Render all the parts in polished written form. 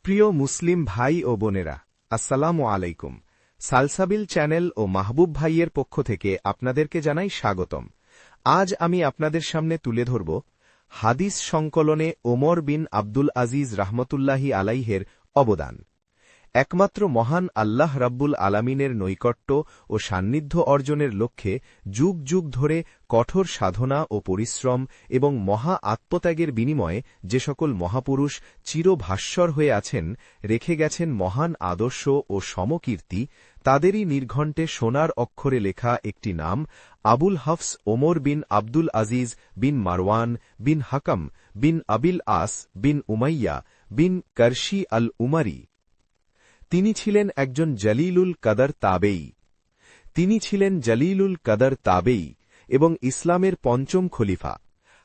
প্রিয় মুসলিম ভাই ও বোনেরা, আসসালামু আলাইকুম। সালসাবিল চ্যানেল ও মাহবুব ভাইয়ের পক্ষ থেকে আপনাদেরকে জানাই স্বাগতম। আজ আমি আপনাদের সামনে তুলে ধরব হাদিস সংকলনে ওমর বিন আব্দুল আজিজ রাহমতুল্লাহি আলাইহের অবদান। একমাত্র মহান আল্লাহ রাব্বুল আলামিনের নৈকট্য ও সান্নিধ্য অর্জনের লক্ষ্যে যুগ যুগ ধরে কঠোর সাধনা ও পরিশ্রম এবং মহা আত্মত্যাগের বিনিময়ে যে সকল মহাপুরুষ চিরভাস্বর হয়ে আছেন, রেখে গেছেন মহান আদর্শ ও সমকীর্তি, তাদেরই নির্ঘণ্টে সোনার অক্ষরে লেখা একটি নাম আবুল হাফস ওমর বিন আব্দুল আজিজ বিন মারওয়ান বিন হাকাম বিন আবিল আস বিন উমাইয়া বিন কারশি আল উমারি। তিনি ছিলেন একজন জলিলুল কদর তাবেই এবং ইসলামের পঞ্চম খলিফা।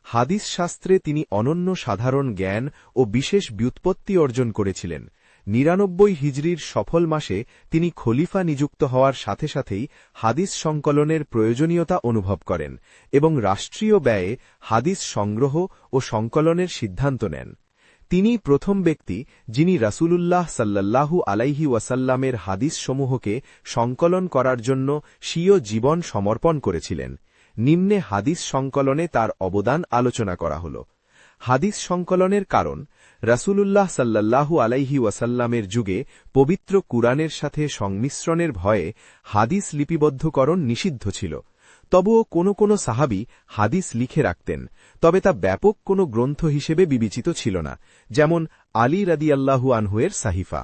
হাদিস শাস্ত্রে তিনি অনন্য সাধারণ জ্ঞান ও বিশেষ ব্যুৎপত্তি অর্জন করেছিলেন। ৯৯ হিজরির সফল মাসে তিনি খলিফা নিযুক্ত হওয়ার সাথে সাথেই হাদিস সংকলনের প্রয়োজনীয়তা অনুভব করেন এবং রাষ্ট্রীয় ব্যয়ে হাদিস সংগ্রহ ও সংকলনের সিদ্ধান্ত নেন। তিনি প্রথম ব্যক্তি যিনি রাসূলুল্লাহ সাল্লাল্লাহু আলাইহি ওয়াসাল্লামের হাদিসসমূহকে সংকলন করার জন্য স্বীয় জীবন সমর্পণ করেছিলেন। নিম্নে হাদিস সংকলনে তার অবদান আলোচনা করা হল। হাদিস সংকলনের কারণ: রাসূলুল্লাহ সাল্লাল্লাহু আলাইহি ওয়াসাল্লামের যুগে পবিত্র কুরআনের সাথে সংমিশ্রণের ভয়ে হাদিস লিপিবদ্ধকরণ নিষিদ্ধ ছিল। তবুও কোনো কোনো সাহাবী হাদিস লিখে রাখতেন, তবে তা ব্যাপক কোনো গ্রন্থ হিসেবে বিবেচিত ছিল না, যেমন আলী রাদিয়াল্লাহু আনহুয়ের সাহিফা।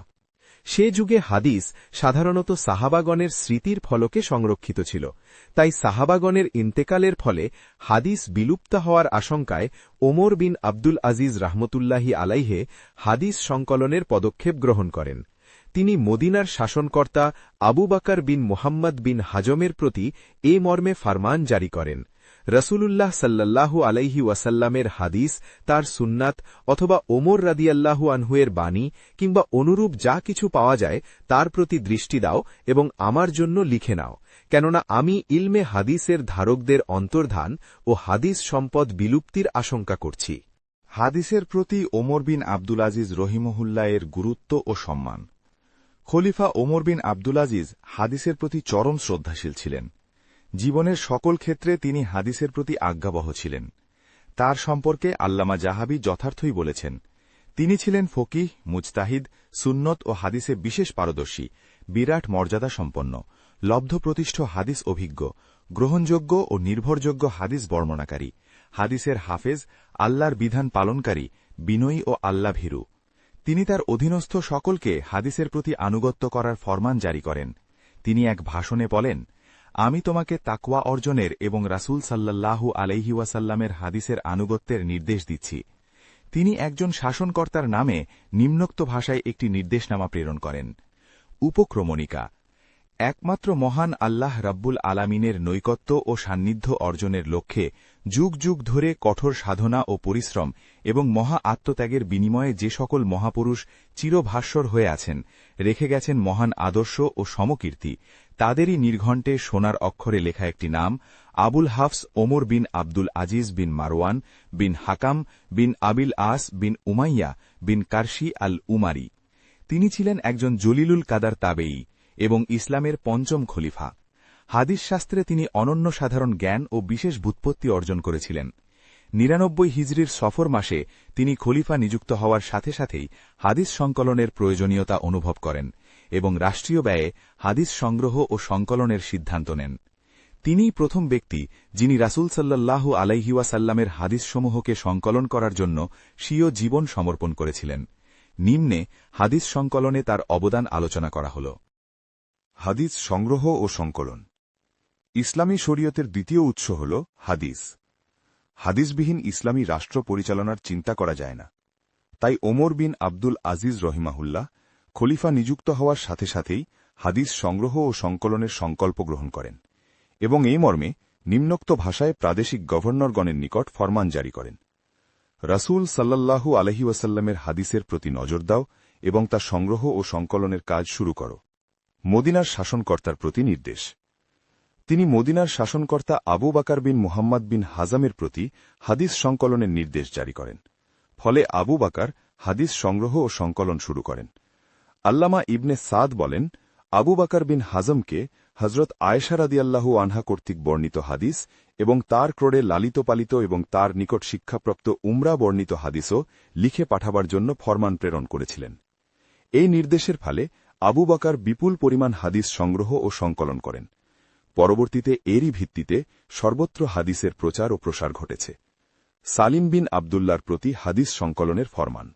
সে যুগে হাদিস সাধারণত সাহাবাগণের স্মৃতির ফলকে সংরক্ষিত ছিল, তাই সাহাবাগণের ইন্তেকালের ফলে হাদিস বিলুপ্ত হওয়ার আশঙ্কায় ওমর বিন আব্দুল আজিজ রাহমতুল্লাহি আলাইহে হাদিস সংকলনের পদক্ষেপ গ্রহণ করেন। তিনি মদিনার শাসনকর্তা আবু বকর বিন মুহাম্মদ বিন হাজমের প্রতি এ মর্মে ফরমান জারি করেন: রাসূলুল্লাহ সাল্লাল্লাহু আলাইহি ওয়াসাল্লামের হাদিস, তার সুন্নাত অথবা ওমর রাদিয়াল্লাহু আনহুয়ের বাণী কিংবা অনুরূপ যা কিছু পাওয়া যায় তার প্রতি দৃষ্টি দাও এবং আমার জন্য লিখে নাও, কেননা আমি ইলমে হাদিসের ধারকদের অন্তর্ধান ও হাদিস সম্পদ বিলুপ্তির আশঙ্কা করছি। হাদিসের প্রতি ওমর বিন আব্দুল আজিজ রহিমহুল্লাহ এর গুরুত্ব ও সম্মান। খলিফা ওমর বিন আব্দুল আজিজ হাদিসের প্রতি চরম শ্রদ্ধাশীল ছিলেন। জীবনের সকল ক্ষেত্রে তিনি হাদিসের প্রতি আজ্ঞাবহ ছিলেন। তার সম্পর্কে আল্লামা জাহাবী যথার্থই বলেছেন, তিনি ছিলেন ফকিহ, মুজতাহিদ, সুন্নত ও হাদিসে বিশেষ পারদর্শী, বিরাট মর্যাদা সম্পন্ন, লব্ধপ্রতিষ্ঠ হাদিস অভিজ্ঞ, গ্রহণযোগ্য ও নির্ভরযোগ্য হাদিস বর্ণনাকারী, হাদিসের হাফেজ, আল্লাহর বিধান পালনকারী, বিনয়ী ও আল্লাভীরু। তিনি তার অধীনস্থ সকলকে হাদিসের প্রতি আনুগত্য করার ফরমান জারি করেন। তিনি এক ভাষণে বলেন, আমি তোমাকে তাকওয়া অর্জনের এবং রাসূল সাল্লাল্লাহু আলাইহি ওয়াসাল্লামের হাদিসের আনুগত্যের নির্দেশ দিচ্ছি। তিনি একজন শাসনকর্তার নামে নিম্নোক্ত ভাষায় একটি নির্দেশনামা প্রেরণ করেন: উপক্রমণিকা। একমাত্র মহান আল্লাহ রাব্বুল আলামিনের নৈকট্য ও সান্নিধ্য অর্জনের লক্ষ্যে যুগ যুগ ধরে কঠোর সাধনা ও পরিশ্রম এবং মহা আত্মত্যাগের বিনিময়ে যে সকল মহাপুরুষ চিরভাস্বর হয়ে আছেন, রেখে গেছেন মহান আদর্শ ও সমকীর্তি, তাদেরই নির্ঘণ্টে সোনার অক্ষরে লেখা একটি নাম আবুল হাফস ওমর বিন আব্দুল আজিজ বিন মারওয়ান বিন হাকাম বিন আবিল আস বিন উমাইয়া বিন কারশি আল উমারি। তিনি ছিলেন একজন জলিলুল কাদার তাবেই এবং ইসলামের পঞ্চম খলিফা। হাদিস শাস্ত্রে তিনি অনন্য সাধারণ জ্ঞান ও বিশেষ ব্যুৎপত্তি অর্জন করেছিলেন। ৯৯ হিজরির সফর মাসে তিনি খলিফা নিযুক্ত হওয়ার সাথে সাথেই হাদিস সংকলনের প্রয়োজনীয়তা অনুভব করেন এবং রাষ্ট্রীয় ব্যয়ে হাদিস সংগ্রহ ও সংকলনের সিদ্ধান্ত নেন। তিনিই প্রথম ব্যক্তি যিনি রাসূল সাল্লাল্লাহু আলাইহি ওয়াসাল্লামের হাদিসসমূহকে সংকলন করার জন্য স্বীয় জীবন সমর্পণ করেছিলেন। নিম্নে হাদিস সংকলনে তার অবদান আলোচনা করা হল। হাদিস সংগ্রহ ও সংকলন। ইসলামী শরীয়তের দ্বিতীয় উৎস হল হাদিস। হাদিসবিহীন ইসলামী রাষ্ট্র পরিচালনার চিন্তা করা যায় না। তাই ওমর বিন আব্দুল আজিজ রহিমাহুল্লাহ খলিফা নিযুক্ত হওয়ার সাথে সাথেই হাদিস সংগ্রহ ও সংকলনের সংকল্প গ্রহণ করেন এবং এই মর্মে নিম্নোক্ত ভাষায় প্রাদেশিক গভর্নরগণের নিকট ফরমান জারি করেন: রাসূল সাল্লাল্লাহু আলাইহি ওয়াসাল্লামের হাদিসের প্রতি নজর দাও এবং তা সংগ্রহ ও সংকলনের কাজ শুরু করো। মদিনার শাসনকর্তার প্রতি নির্দেশ। তিনি মদিনার শাসনকর্তা আবু বকর বিন মুহাম্মদ বিন হাজমের প্রতি হাদিস সংকলনের নির্দেশ জারি করেন। ফলে আবু বকর হাদিস সংগ্রহ ও সংকলন শুরু করেন। আল্লামা ইবনে সাদ বলেন, আবু বাকার বিন হাজমকে হজরত আয়েশা রাদিয়াল্লাহু আনহা কর্তৃক বর্ণিত হাদিস এবং তার ক্রোড়ে লালিত পালিত এবং তার নিকট শিক্ষাপ্রাপ্ত উমরা বর্ণিত হাদিসও লিখে পাঠাবার জন্য ফরমান প্রেরণ করেছিলেন। এই নির্দেশের ফলে আবু বাকার বিপুল পরিমাণ হাদিস সংগ্রহ ও সংকলন করেন। পরবর্তীতে এরই ভিত্তিতে সর্বত্র হাদিসের প্রচার ও প্রসার ঘটেছে। সালিম বিন আবদুল্লার প্রতি হাদিস সংকলনের ফরমান।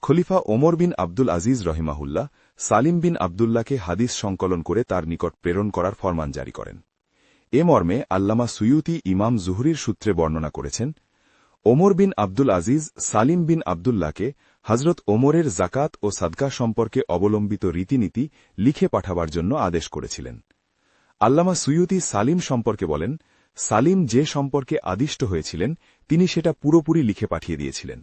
খলিফা ওমর বিন আব্দুল আজিজ রহিমাহুল্লাহ সালিম বিন আবদুল্লাহকে হাদিস সংকলন করে তার নিকট প্রেরণ করার ফরমান জারি করেন। এ মর্মে আল্লামা সুয়ুতি ইমাম জুহরির সূত্রে বর্ণনা করেছেন, ওমর বিন আব্দুল আজিজ সালিম বিন আবদুল্লাহকে হজরত ওমরের জাকাত ও সাদকা সম্পর্কে অবলম্বিত রীতিনীতি লিখে পাঠাবার জন্য আদেশ করেছিলেন। আল্লামা সুয়ুতি সালিম সম্পর্কে বলেন, সালিম যে সম্পর্কে আদিষ্ট হয়েছিলেন তিনি সেটা পুরোপুরি লিখে পাঠিয়ে দিয়েছিলেন।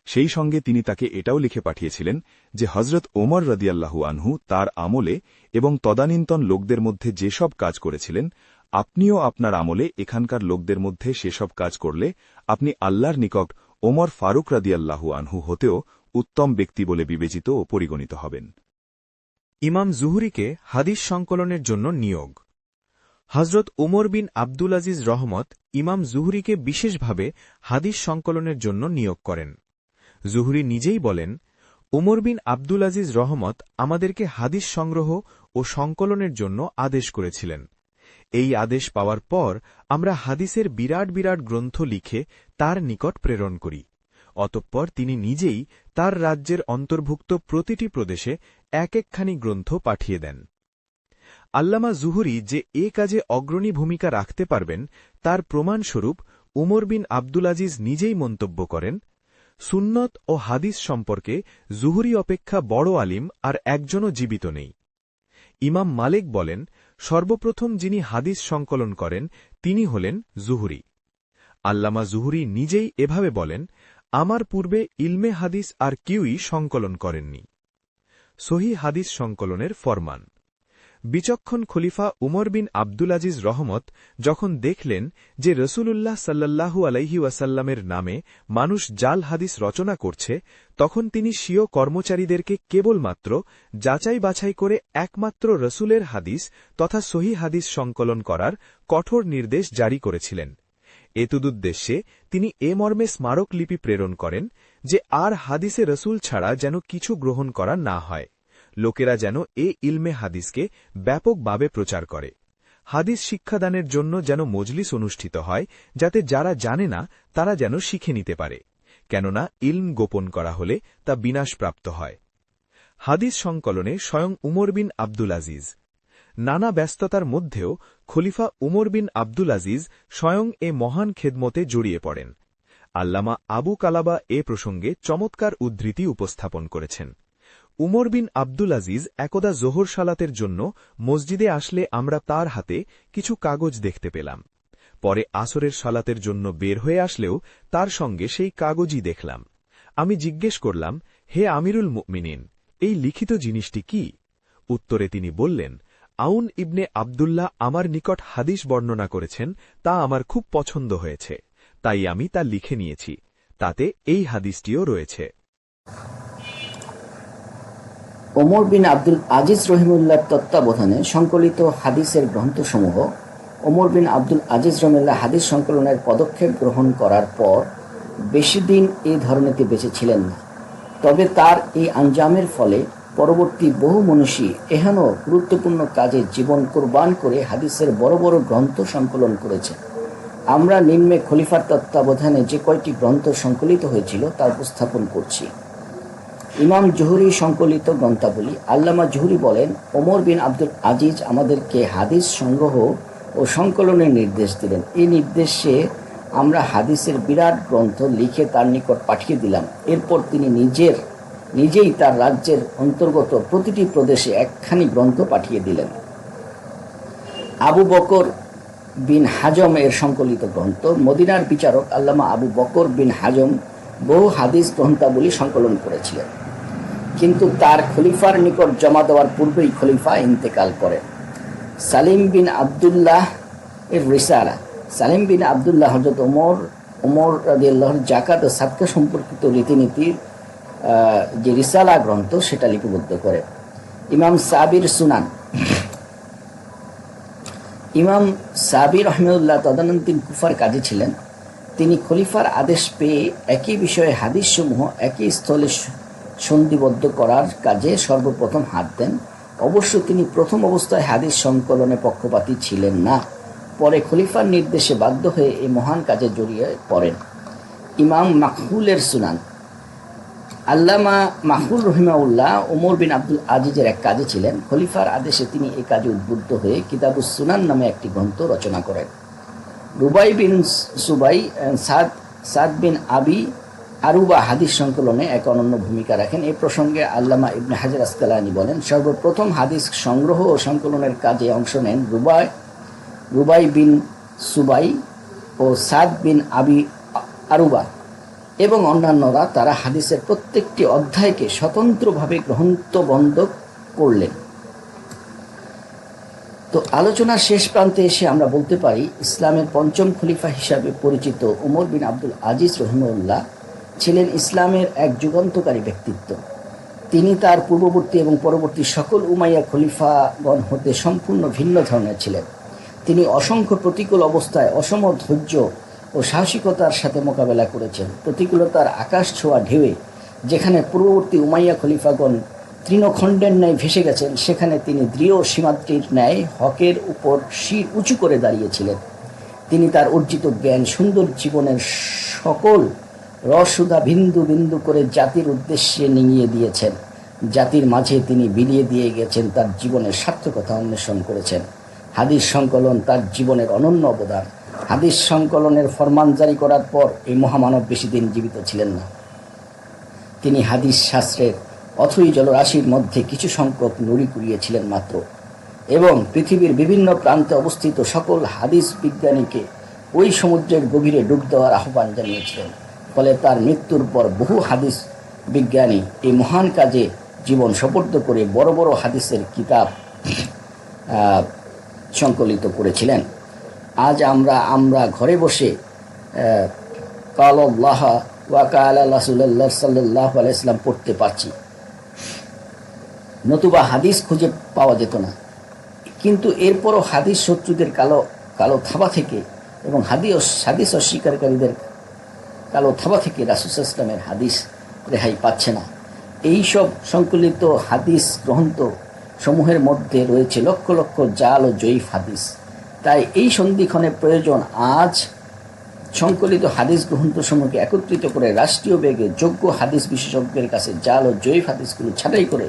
সেই সঙ্গে তিনি তাকে এটাও লিখে পাঠিয়েছিলেন যে হজরত ওমর রাদিয়াল্লাহু আনহু তার আমলে এবং তদানীন্তন লোকদের মধ্যে যেসব কাজ করেছিলেন, আপনিও আপনার আমলে এখানকার লোকদের মধ্যে সেসব কাজ করলে আপনি আল্লাহর নিকট ওমর ফারুক রাদিয়াল্লাহু আনহু হতেও উত্তম ব্যক্তি বলে বিবেচিত ও পরিগণিত হবেন। ইমাম জুহরিকে হাদিস সংকলনের জন্য নিয়োগ। হজরত উমর বিন আব্দুল আজিজ রহমত ইমাম জুহরিকে বিশেষভাবে হাদিস সংকলনের জন্য নিয়োগ করেন। জুহরি নিজেই বলেন, উমর বিন আব্দুল আজিজ রহমত আমাদেরকে হাদিস সংগ্রহ ও সংকলনের জন্য আদেশ করেছিলেন। এই আদেশ পাওয়ার পর আমরা হাদিসের বিরাট বিরাট গ্রন্থ লিখে তার নিকট প্রেরণ করি। অতঃপর তিনি নিজেই তার রাজ্যের অন্তর্ভুক্ত প্রতিটি প্রদেশে এক একখানি গ্রন্থ পাঠিয়ে দেন। আল্লামা জুহরি যে এ কাজে অগ্রণী ভূমিকা রাখতে পারবেন তার প্রমাণস্বরূপ উমর বিন আব্দুল আজিজ নিজেই মন্তব্য করেন, সুন্নত ও হাদিস সম্পর্কে জুহরি অপেক্ষা বড় আলিম আর একজনও জীবিত নেই। ইমাম মালিক বলেন, সর্বপ্রথম যিনি হাদিস সংকলন করেন তিনি হলেন জুহরি। আল্লামা জুহরি নিজেই এভাবে বলেন, আমার পূর্বে ইলমে হাদিস আর কেউই সংকলন করেননি। সহি হাদিস সংকলনের ফরমান। বিচক্ষণ খলিফা উমর বিন আব্দুল আজিজ রহমত যখন দেখলেন যে রসুলুল্লাহ সাল্লাল্লাহু আলাইহি ওয়াসাল্লামের নামে মানুষ জাল হাদিস রচনা করছে, তখন তিনি স্বীয় কর্মচারীদেরকে কেবলমাত্র যাচাই বাছাই করে একমাত্র রসুলের হাদিস তথা সহি হাদিস সংকলন করার কঠোর নির্দেশ জারি করেছিলেন। এতদুদ্দেশ্যে তিনি এ মর্মে স্মারকলিপি প্রেরণ করেন যে আর হাদিসে রসুল ছাড়া যেন কিছু গ্রহণ করা না হয়, লোকেরা যেন এ ইলমে হাদিসকে ব্যাপকভাবে প্রচার করে। হাদিস শিক্ষাদানের জন্য যেন মজলিস অনুষ্ঠিত হয়, যাতে যারা জানে না তারা যেন শিখে নিতে পারে, কেননা ইলম গোপন করা হলে তা বিনাশপ্রাপ্ত হয়। হাদিস সংকলনে স্বয়ং উমর বিন আব্দুল আজিজ। নানা ব্যস্ততার মধ্যেও খলিফা উমর বিন আব্দুল আজিজ স্বয়ং এ মহান খেদমতে জড়িয়ে পড়েন। আল্লামা আবু কালাবা এ প্রসঙ্গে চমৎকার উদ্ধৃতি উপস্থাপন করেছেন। উমর বিন আব্দুল আজিজ একদা জোহর সালাতের জন্য মসজিদে আসলে আমরা তার হাতে কিছু কাগজ দেখতে পেলাম। পরে আসরের সালাতের জন্য বের হয়ে আসলেও তার সঙ্গে সেই কাগজই দেখলাম। আমি জিজ্ঞেস করলাম, হে আমিরুল মুমিনিন, এই লিখিত জিনিসটি কি? উত্তরে তিনি বললেন, আউন ইবনে আবদুল্লাহ আমার নিকট হাদিস বর্ণনা করেছেন, তা আমার খুব পছন্দ হয়েছে, তাই আমি তা লিখে নিয়েছি। তাতে এই হাদিসটিও রয়েছে। ওমর বিন আব্দুল আজিজ রহিমুল্লাহর তত্ত্বাবধানে সংকলিত হাদিসের গ্রন্থসমূহ ওমর বিন আব্দুল আজিজ রহিমুল্লাহ হাদিস সংকলনের পদক্ষেপ গ্রহণ করার পর বেশি দিন এই ধরনেতে বেঁচে ছিলেন না। তবে তার এই আঞ্জামের ফলে পরবর্তী বহু মনীষী এহেন গুরুত্বপূর্ণ কাজে জীবন কুরবান করে হাদিসের বড় বড় গ্রন্থ সংকলন করেছে। আমরা নিম্নে খলিফার তত্ত্বাবধানে যে কয়টি গ্রন্থ সংকলিত হয়েছিল তা উপস্থাপন করছি। ইমাম জুহরি সংকলিত গ্রন্থাবলী। আল্লামা জুহরি বলেন, ওমর বিন আব্দুল আজিজ আমাদেরকে হাদিস সংগ্রহ ও সংকলনের নির্দেশ দিলেন। এই নির্দেশে আমরা হাদিসের বিরাট গ্রন্থ লিখে তার নিকট পাঠিয়ে দিলাম। এরপর তিনি নিজেই তার রাজ্যের অন্তর্গত প্রতিটি প্রদেশে একখানি গ্রন্থ পাঠিয়ে দিলেন। আবু বকর বিন হাজম এর সংকলিত গ্রন্থ। মদিনার বিচারক আল্লামা আবু বকর বিন হাজম বহু হাদিস গ্রন্থাবলী সংকলন করেছিলেন, কিন্তু তার খলিফার নিকট জমা দেওয়ার পূর্বেই খলিফা ইন্তেকাল করেন। সালিম বিন আবদুল্লাহ এর রিসালা। সালিম বিন আবদুল্লাহ হযরত ওমর রাদিয়াল্লাহু জাকাত ও সাদকা সম্পর্কিত রীতিনীতি যে রিসালা গ্রন্থ সেটা লিপিবদ্ধ করে। ইমাম সাবির সুনান, ইমাম সাবির রহমাতুল্লাহ তদানীন্তন কুফার কাজী ছিলেন। তিনি খলিফার আদেশ পেয়ে একই বিষয়ে হাদিসসমূহ একই স্থলে সন্ধিবদ্ধ করার কাজে সর্বপ্রথম হাত দেন। অবশ্য তিনি প্রথম অবস্থায় হাদিস সংকলনে পক্ষপাতী ছিলেন না, পরে খলিফার নির্দেশে বাধ্য হয়ে এই মহান কাজে জড়িয়ে পড়েন। ইমাম মাকহুলের সুনান, আল্লামা মাকহুল রহিমাউল্লাহ ওমর বিন আব্দুল আজিজের এক কাজী ছিলেন। খলিফার আদেশে তিনি এই কাজে উদ্বুদ্ধ হয়ে কিতাবুস সুনান নামে একটি গ্রন্থ রচনা করেন। রুবাই বিন সুবাই সাদ বিন আবি আরুবা হাদিস সংকলনে এক অনন্য ভূমিকা রাখেন। এই প্রসঙ্গে আল্লামা ইবনে হাজার আসকালানি বলেন, সর্বপ্রথম হাদিস সংগ্রহ ও সংকলনের কাজে অংশ নেন রুবাই বিন সুবাই ও সাদ বিন আবি আরুবা এবং অন্যান্যরা। তারা হাদিসের প্রত্যেকটি অধ্যায়কে স্বতন্ত্রভাবে গ্রন্থবদ্ধ করলেন। তো আলোচনার শেষ প্রান্তে এসে আমরা বলতে পারি, ইসলামের পঞ্চম খলিফা হিসাবে পরিচিত ওমর বিন আব্দুল আজিজ রহিমাহুল্লাহ ছিলেন ইসলামের এক যুগান্তকারী ব্যক্তিত্ব। তিনি তার পূর্ববর্তী এবং পরবর্তী সকল উমাইয়া খলিফাগণ হতে সম্পূর্ণ ভিন্ন ধরনের ছিলেন। তিনি অসংখ্য প্রতিকূল অবস্থায় অসম ধৈর্য ও সাহসিকতার সাথে মোকাবেলা করেছেন। প্রতিকূলতার আকাশ ছোঁয়া ঢেউয়ে যেখানে পূর্ববর্তী উমাইয়া খলিফাগণ তৃণখণ্ডের ন্যায় ভেসে গেছেন, সেখানে তিনি দৃঢ় সীমাদ্রির ন্যায় হকের উপর শির উঁচু করে দাঁড়িয়েছিলেন। তিনি তার অর্জিত জ্ঞান, সুন্দর জীবনের সকল রসুধা বিন্দু বিন্দু করে জাতির উদ্দেশ্যে নিঙিয়ে দিয়েছেন। জাতির মাঝে তিনি বিলিয়ে দিয়ে গেছেন তার জীবনের সার্থকতা অন্বেষণ করেছেন। হাদিস সংকলন তার জীবনের অনন্য অবদান। হাদিস সংকলনের ফরমান জারি করার পর এই মহামানব বেশি দিন জীবিত ছিলেন না। তিনি হাদিস শাস্ত্রের অথই জলরাশির মধ্যে কিছু সংখ্যক নুড়ি কুড়িয়েছিলেন মাত্র, এবং পৃথিবীর বিভিন্ন প্রান্তে অবস্থিত সকল হাদিস বিজ্ঞানীকে ওই সমুদ্রের গভীরে ডুব দেওয়ার আহ্বান জানিয়েছিলেন। ফলে তার মৃত্যুর পর বহু হাদিস বিজ্ঞানী এই মহান কাজে জীবন সোপর্দ করে বড় বড় হাদিসের কিতাব সংকলিত করেছিলেন। আজ আমরা ঘরে বসে কালাল্লাহ ওয়া কালা রাসূলুল্লাহ সাল্লাল্লাহু আলাইহি ওয়াসাল্লাম পড়তে পারছি, নতুবা হাদিস খুঁজে পাওয়া যেত না। কিন্তু এরপরও হাদিস শত্রুদের কালো থাবা থেকে এবং হাদিস অস্বীকারীদের কালো থাবা থেকে রাসূল সাল্লাল্লাহু আলাইহি ওয়াসাল্লামের হাদিস রেহাই পাচ্ছে না। এই সব সংকলিত হাদিস গ্রন্থ সমূহের মধ্যে রয়েছে লক্ষ লক্ষ জাল ও জয়ীফ হাদিস। তাই এই সন্ধিক্ষণের প্রয়োজন আজ সংকলিত হাদিস গ্রন্থসমূহকে একত্রিত করে রাষ্ট্রীয় বেগে যোগ্য হাদিস বিশেষজ্ঞের কাছে জাল ও জয়ীফ হাদিসগুলো ছাঁটাই করে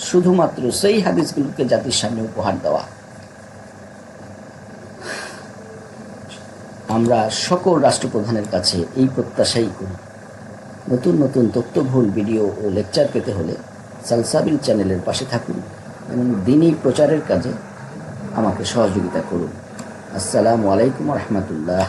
শুধুমাত্র সেই হাদিসগুলোকে জাতির সামনে উপহার দেওয়া। আমরা সকল রাষ্ট্রপ্রধানের কাছে এই প্রত্যাশাই করি। নতুন নতুন তথ্যবহুল ভিডিও ও লেকচার পেতে হলে সালসাবিল চ্যানেলের পাশে থাকুন এবং দ্বীনি প্রচারের কাজে আমাকে সহযোগিতা করুন। আসসালামু আলাইকুম ওয়া রাহমাতুল্লাহ।